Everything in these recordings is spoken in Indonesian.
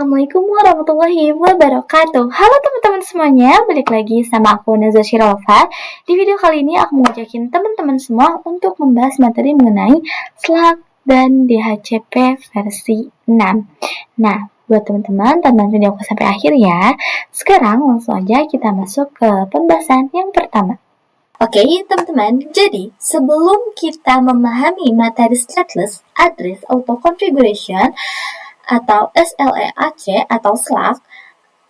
Assalamualaikum warahmatullahi wabarakatuh. Halo teman-teman semuanya, balik lagi sama aku Nazwa Shirova. Di video kali ini aku mau ngajakin teman-teman semua untuk membahas materi mengenai Slack dan DHCP versi 6. Nah, buat teman-teman tonton video aku sampai akhir ya. Sekarang langsung aja kita masuk ke pembahasan yang pertama. Oke, teman-teman, jadi sebelum kita memahami materi stateless address auto configuration atau SLAAC atau Slack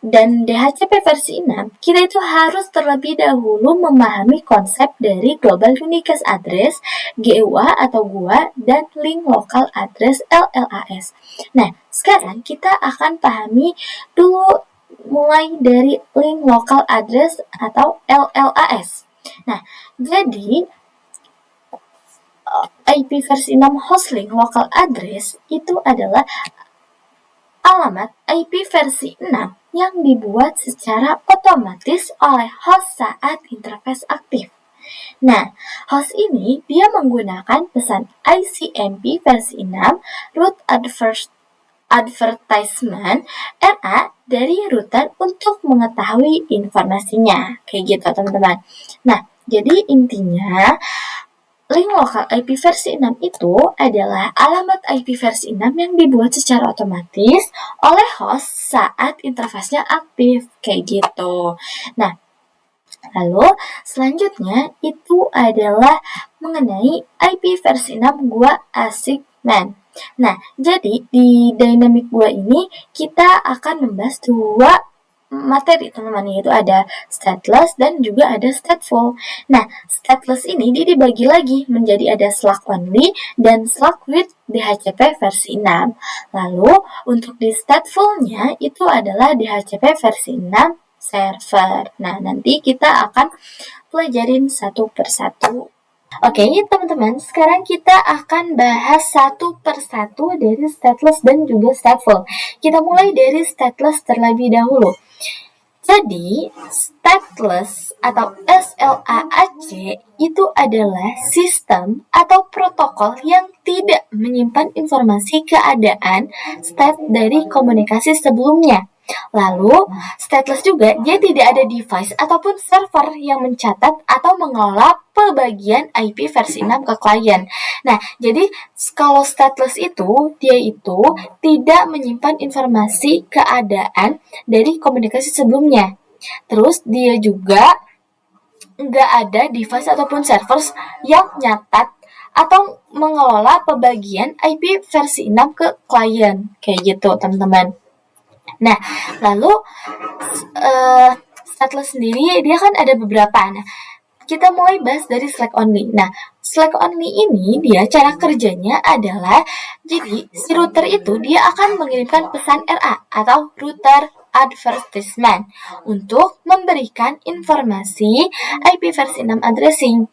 dan DHCP versi 6, kita itu harus terlebih dahulu memahami konsep dari Global Unique Address, GUA atau GUA, dan Link Local Address, LLAS. Nah, sekarang kita akan pahami dulu mulai dari Link Local Address atau LLAS. Nah, jadi IP versi 6 hostlink local address itu adalah alamat IP versi 6 yang dibuat secara otomatis oleh host saat interface aktif. Nah, host ini dia menggunakan pesan ICMP versi 6 root advertisement RA dari router untuk mengetahui informasinya. Kayak gitu, teman-teman. Nah, jadi intinya link lokal IP versi 6 itu adalah alamat IP versi 6 yang dibuat secara otomatis oleh host saat interface-nya aktif, kayak gitu. Nah, lalu selanjutnya itu adalah mengenai IP versi 6 GUA ASIC MAN. Nah, jadi di dynamic GUA ini kita akan membahas dua materi, teman-teman, yaitu ada stateless dan juga ada stateful. Nah, stateless ini dia dibagi lagi menjadi ada Slack only dan Slack with DHCP versi 6. Lalu untuk di stateful-nya itu adalah DHCP versi 6 server. Nah, nanti kita akan pelajarin satu persatu. Oke, teman-teman, sekarang kita akan bahas satu persatu dari stateless dan juga stateful. Kita mulai dari stateless terlebih dahulu. Jadi, stateless atau SLAAC itu adalah sistem atau protokol yang tidak menyimpan informasi keadaan state dari komunikasi sebelumnya. Lalu, stateless juga, dia tidak ada device ataupun server yang mencatat atau mengelola pembagian IP versi 6 ke klien. Nah, jadi kalau stateless itu, dia itu tidak menyimpan informasi keadaan dari komunikasi sebelumnya. Terus, dia juga nggak ada device ataupun servers yang nyatat atau mengelola pembagian IP versi 6 ke klien. Kayak gitu, teman-teman. Nah, lalu stateless sendiri dia kan ada beberapa. Nah, kita mulai bahas dari Slack only. Nah, Slack only ini dia cara kerjanya adalah jadi si router itu dia akan mengirimkan pesan RA atau router advertisement untuk memberikan informasi IP versi 6 addressing.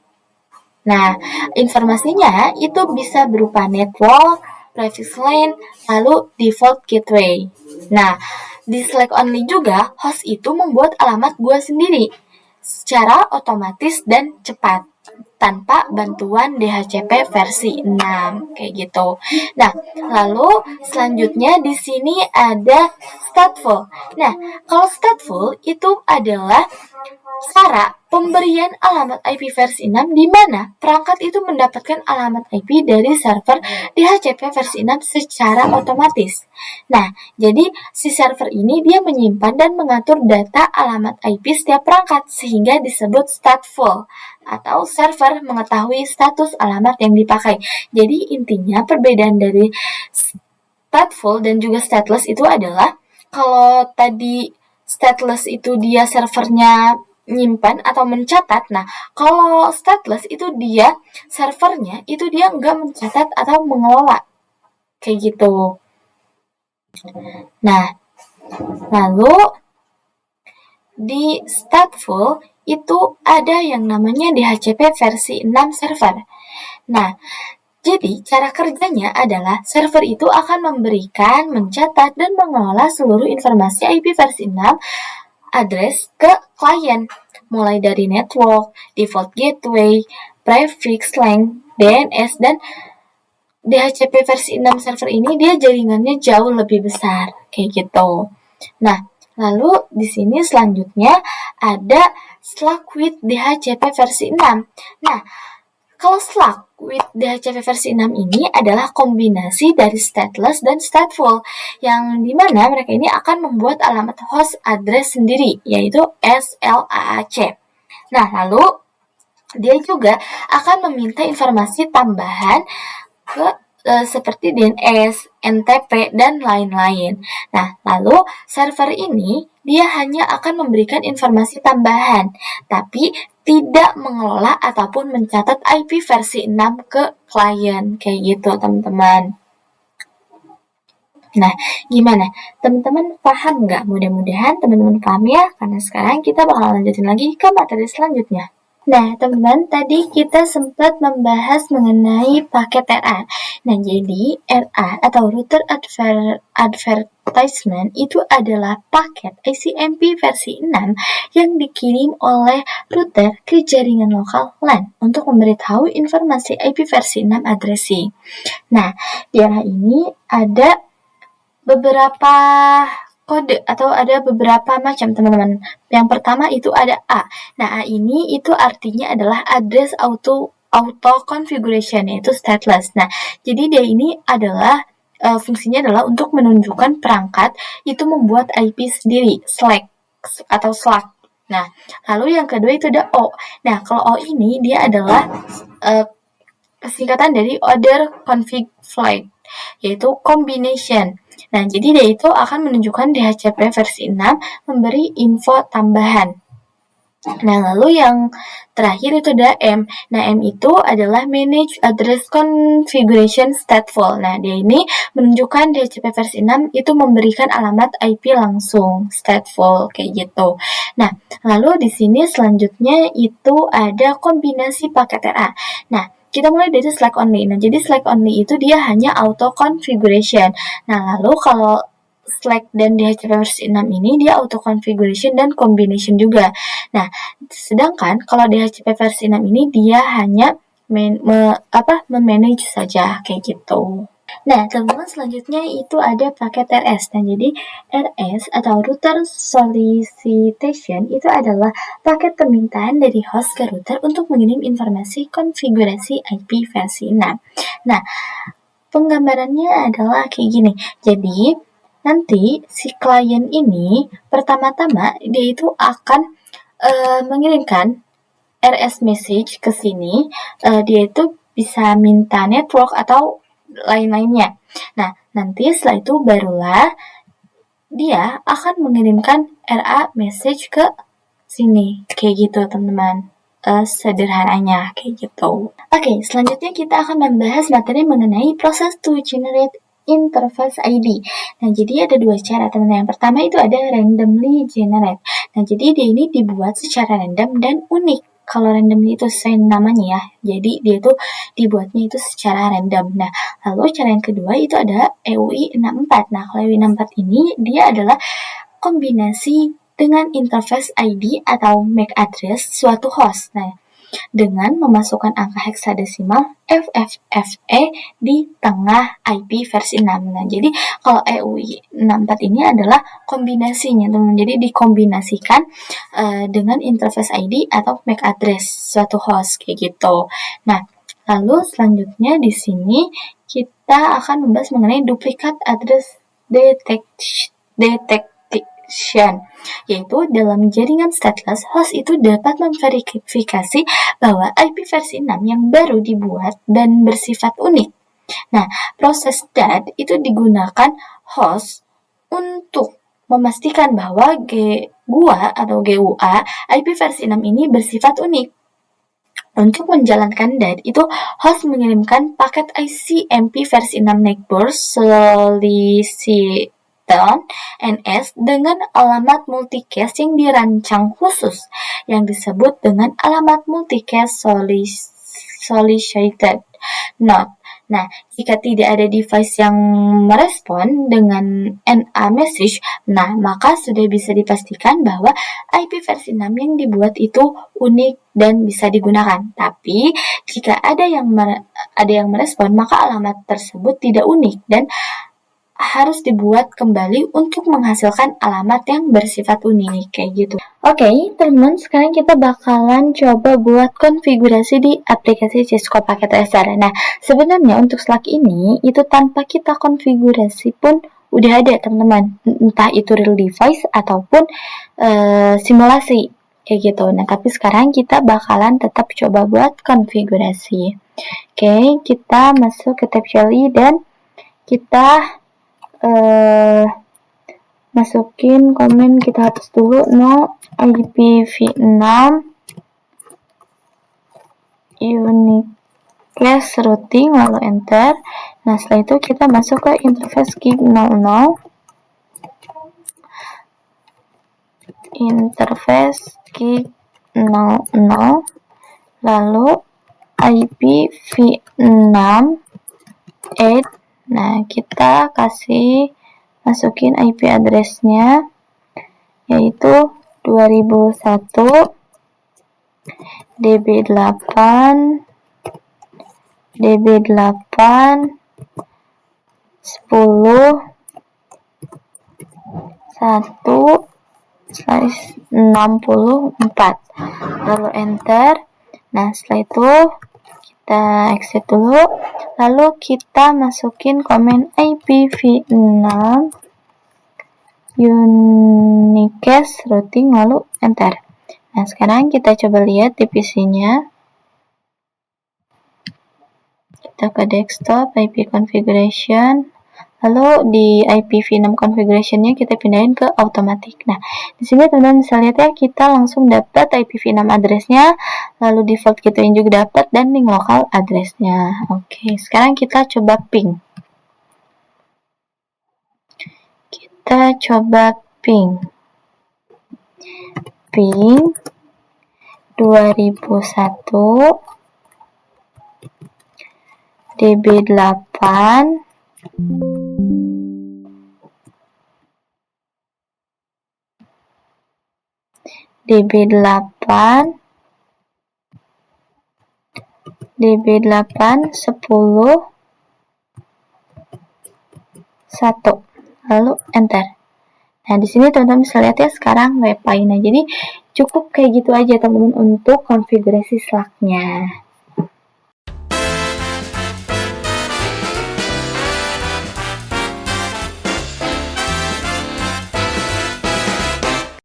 Nah, informasinya itu bisa berupa network, prefix lane, lalu default gateway. Nah, di Slack only juga, host itu membuat alamat gua sendiri secara otomatis dan cepat tanpa bantuan DHCP versi 6 kayak gitu. Nah, lalu selanjutnya di sini ada stateful. Nah, kalau stateful itu adalah cara pemberian alamat IP versi 6 di mana perangkat itu mendapatkan alamat IP dari server DHCP versi 6 secara otomatis. Nah, jadi si server ini dia menyimpan dan mengatur data alamat IP setiap perangkat sehingga disebut stateful atau server mengetahui status alamat yang dipakai. Jadi intinya perbedaan dari stateful dan juga stateless itu adalah kalau tadi stateless itu dia servernya nyimpan atau mencatat. Nah, kalau stateless itu dia servernya itu dia nggak mencatat atau mengelola. Kayak gitu. Nah, lalu di stateful itu ada yang namanya DHCP versi 6 server. Nah, jadi cara kerjanya adalah server itu akan memberikan, mencatat, dan mengelola seluruh informasi IP versi 6 address ke klien, mulai dari network, default gateway, prefix length, DNS, dan DHCP versi 6 server ini dia jaringannya jauh lebih besar, kayak gitu. Nah, lalu di sini selanjutnya ada Slack with DHCP versi 6. Nah, kalau Slack with DHCP versi 6 ini adalah kombinasi dari stateless dan stateful, yang dimana mereka ini akan membuat alamat host address sendiri, yaitu SLAAC. Nah, lalu dia juga akan meminta informasi tambahan ke seperti DNS, NTP, dan lain-lain. Nah, lalu server ini dia hanya akan memberikan informasi tambahan, tapi tidak mengelola ataupun mencatat IP versi 6 ke klien, kayak gitu teman-teman. Nah, gimana? Teman-teman paham nggak? Mudah-mudahan teman-teman paham ya, karena sekarang kita bakal lanjutin lagi ke materi selanjutnya. Nah, teman-teman, tadi kita sempat membahas mengenai paket RA. Nah, jadi RA atau Router Advertisement itu adalah paket ICMP versi 6 yang dikirim oleh router ke jaringan lokal LAN untuk memberitahu informasi IP versi 6 addressing. Nah, di RA ini ada beberapa kode atau ada beberapa macam teman-teman. Yang pertama itu ada A. Nah, A ini itu artinya adalah address auto configuration, yaitu stateless. Nah, jadi dia ini adalah fungsinya adalah untuk menunjukkan perangkat itu membuat IP sendiri, Slack atau Slack. Nah, lalu yang kedua itu ada O. Nah, kalau O ini dia adalah singkatan dari Order Config Flight, yaitu combination. Nah, jadi dia itu akan menunjukkan DHCP versi 6 memberi info tambahan. Nah, lalu yang terakhir itu ada M. Nah, M itu adalah Manage Address Configuration Stateful. Nah, dia ini menunjukkan DHCP versi 6 itu memberikan alamat IP langsung, stateful, kayak gitu. Nah, lalu di sini selanjutnya itu ada kombinasi paket RA. Nah, kita mulai dari Slack only. Nah, jadi Slack only itu dia hanya auto configuration. Nah, lalu kalau Slack dan DHCP versi 6 ini dia auto configuration dan combination juga. Nah, sedangkan kalau DHCP versi 6 ini dia hanya memanage saja, kayak gitu. Nah, teman-teman selanjutnya itu ada paket RS. Nah, jadi RS atau Router Solicitation itu adalah paket permintaan dari host ke router untuk mengirim informasi konfigurasi IP versi 6. Nah, penggambarannya adalah kayak gini. Jadi, nanti si klien ini pertama-tama dia itu akan mengirimkan RS message ke sini. Dia itu bisa minta network atau lain-lainnya. Nah, nanti setelah itu barulah dia akan mengirimkan RA message ke sini. Kayak gitu, teman-teman. Sederhananya, kayak gitu. Oke, selanjutnya kita akan membahas materi mengenai proses to generate interface ID. Nah, jadi ada dua cara, teman-teman. Yang pertama itu ada randomly generate. Nah, jadi dia ini dibuat secara random dan unik. Kalau random itu sesuai namanya ya, jadi dia tuh dibuatnya itu secara random. Nah, lalu cara yang kedua itu ada EUI 64. Nah, kalau EUI 64 ini dia adalah kombinasi dengan interface ID atau MAC address suatu host. Nah, dengan memasukkan angka heksadesimal FFFE di tengah IP versi 6. Nah, jadi kalau EUI 64 ini adalah kombinasinya, teman-teman. Jadi dikombinasikan dengan interface ID atau MAC address suatu host, kayak gitu. Nah, lalu selanjutnya di sini kita akan membahas mengenai duplicate address detection, yaitu dalam jaringan stateless, host itu dapat memverifikasi bahwa IP versi 6 yang baru dibuat dan bersifat unik. Nah, proses DAT itu digunakan host untuk memastikan bahwa GUA atau GUA IP versi 6 ini bersifat unik. Untuk menjalankan DAT, itu host mengirimkan paket ICMP versi 6 Neighbor Solicitation NS dengan alamat multicast yang dirancang khusus, yang disebut dengan alamat multicast solicited node. Nah, jika tidak ada device yang merespon dengan NA message, nah maka sudah bisa dipastikan bahwa IP versi 6 yang dibuat itu unik dan bisa digunakan. Tapi jika ada yang merespon, maka alamat tersebut tidak unik dan harus dibuat kembali untuk menghasilkan alamat yang bersifat unik kayak gitu. Oke, teman-teman, sekarang kita bakalan coba buat konfigurasi di aplikasi Cisco Packet Tracer. Nah, sebenarnya untuk Slack ini itu tanpa kita konfigurasi pun udah ada, teman-teman. Entah itu real device ataupun simulasi kayak gitu. Nah, tapi sekarang kita bakalan tetap coba buat konfigurasi. Oke, kita masuk ke tab Shelly dan kita masukin komen, kita hapus dulu no IPv6 unicast routing, lalu enter. Nah, setelah itu kita masuk ke interface gig 00, interface gig 00, lalu IPv6 8. Nah, kita masukin IP address-nya yaitu 2001 DB8 10 1/64, lalu enter. Nah, setelah itu kita exit dulu, lalu kita masukin komen IPv6 unicast routing, lalu enter. Nah, sekarang kita coba lihat di PC-nya. Kita ke desktop, IP configuration, lalu di IPv6 configuration-nya kita pindahin ke automatic. Nah, di sini teman-teman bisa lihat ya, kita langsung dapat IPv6 address-nya, lalu default kita yang juga dapat, dan link lokal address-nya. Oke, sekarang kita coba ping. Kita coba ping 2001 DB8 10 1, lalu enter. Nah, di sini teman-teman bisa lihat ya, sekarang WiFi. Nah, jadi cukup kayak gitu aja teman-teman untuk konfigurasi Slack-nya.